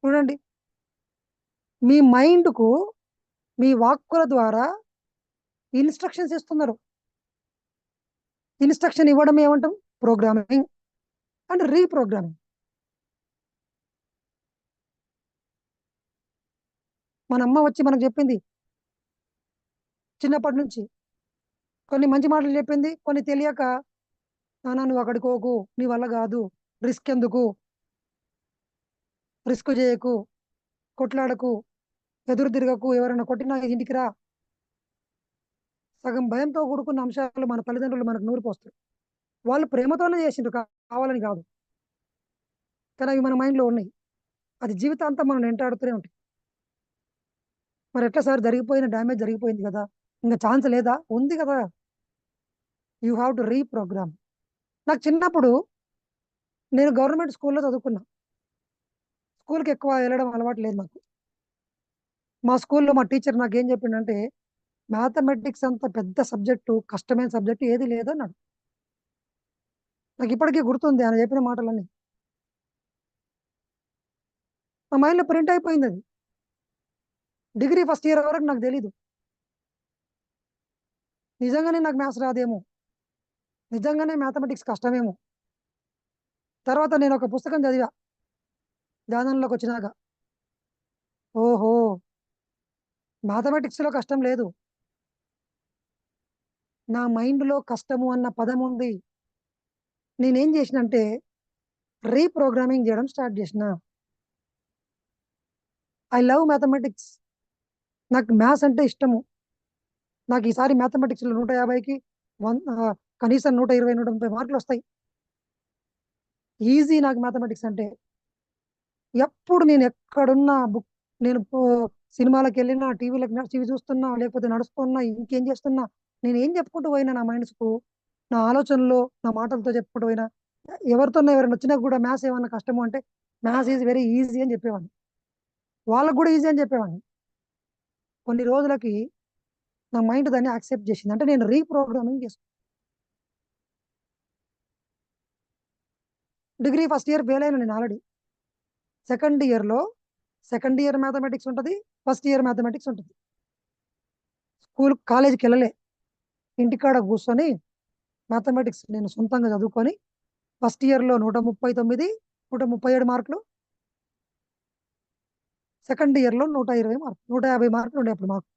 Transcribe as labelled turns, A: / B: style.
A: చూడండి, మీ మైండ్కు మీ వాక్కుల ద్వారా ఇన్స్ట్రక్షన్స్ ఇస్తున్నారు. ఇన్స్ట్రక్షన్ ఇవ్వడం ఏమంటాం? Programming and reprogramming. మన అమ్మ వచ్చి మనకు చెప్పింది చిన్నప్పటి నుంచి, కొన్ని మంచి మాటలు చెప్పింది, కొన్ని తెలియక నాన్న నువ్వు అక్కడికి పోకు, నీ వల్ల కాదు, రిస్క్ ఎందుకు, రిస్క్ చేయకు, కొట్లాడకు, ఎదురు తిరగకు, ఎవరైనా కొట్టినా ఇంటికి రా. సగం భయంతో కూడుకున్న అంశాలు మన తల్లిదండ్రులు మనకు నూరిపోస్తారు. వాళ్ళు ప్రేమతోనే చేసిండ్రు, కావాలని కాదు. కానీ అవి మన మైండ్లో ఉన్నాయి. అది జీవితాంతం మనం వెంటాడుతూనే ఉంటాయి. మరి ఎట్లా సార్, జరిగిపోయిన డ్యామేజ్ జరిగిపోయింది కదా, ఇంకా ఛాన్స్ లేదా? ఉంది కదా. You have to reprogram. నాకు చిన్నప్పుడు, నేను గవర్నమెంట్ స్కూల్లో చదువుకున్నా. స్కూల్కి ఎక్కువ వెళ్ళడం అలవాటు లేదు నాకు. మా స్కూల్లో మా టీచర్ నాకు ఏం చెప్పిండంటే, మ్యాథమెటిక్స్ అంత పెద్ద సబ్జెక్టు, కష్టమైన సబ్జెక్టు ఏది లేదన్నాడు. నాకు ఇప్పటికీ గుర్తుంది ఆయన చెప్పిన మాటలన్నీ. నా మైండ్లో ప్రింట్ అయిపోయింది అది. డిగ్రీ ఫస్ట్ ఇయర్ వరకు నాకు తెలీదు, నిజంగానే నాకు మ్యాథ్స్ రాదేమో, నిజంగానే మ్యాథమెటిక్స్ కష్టమేమో. తర్వాత నేను ఒక పుస్తకం చదివా ధ్యానంలోకి వచ్చినాక. ఓహో, మ్యాథమెటిక్స్లో కష్టం లేదు, నా మైండ్లో కష్టము అన్న పదం ఉంది. నేనేం చేసినంటే రీప్రోగ్రామింగ్ చేయడం స్టార్ట్ చేసిన. I love mathematics. నాకు మ్యాథ్స్ అంటే ఇష్టము. నాకు ఈసారి మ్యాథమెటిక్స్లో 150కి కనీసం 120, 130 మార్కులు వస్తాయి. ఈజీ నాకు మ్యాథమెటిక్స్ అంటే. ఎప్పుడు నేను ఎక్కడున్నా నేను సినిమాలకు వెళ్ళినా, టీవీ చూస్తున్నా, లేకపోతే నడుస్తున్నా, ఇంకేం చేస్తున్నా, నేను ఏం చెప్పుకుంటూ పోయినా నా మైండ్స్కు, నా ఆలోచనలో, నా మాటలతో చెప్పుకుంటూ పోయినా, ఎవరైనా వచ్చినా కూడా మ్యాథ్స్ ఏమన్నా కష్టము అంటే మ్యాథ్స్ ఈజ్ వెరీ ఈజీ అని చెప్పేవాడిని. వాళ్ళకు కూడా ఈజీ అని చెప్పేవాడిని. కొన్ని రోజులకి నా మైండ్ దాన్ని యాక్సెప్ట్ చేసింది. అంటే నేను రీప్రోగ్రామింగ్ చేసుకున్నాను. డిగ్రీ ఫస్ట్ ఇయర్ ఫెయిల్ అయినా నేను ఆల్రెడీ. సెకండ్ ఇయర్లో సెకండ్ ఇయర్ మ్యాథమెటిక్స్ ఉంటుంది, ఫస్ట్ ఇయర్ మ్యాథమెటిక్స్ ఉంటుంది. కాలేజీకి వెళ్ళలే, ఇంటికాడ కూర్చొని మ్యాథమెటిక్స్ నేను సొంతంగా చదువుకొని ఫస్ట్ ఇయర్లో 139, 137 మార్కులు, సెకండ్ ఇయర్లో 120 మార్కులు, 150 మార్కులు ఉండే అప్పుడు మాకు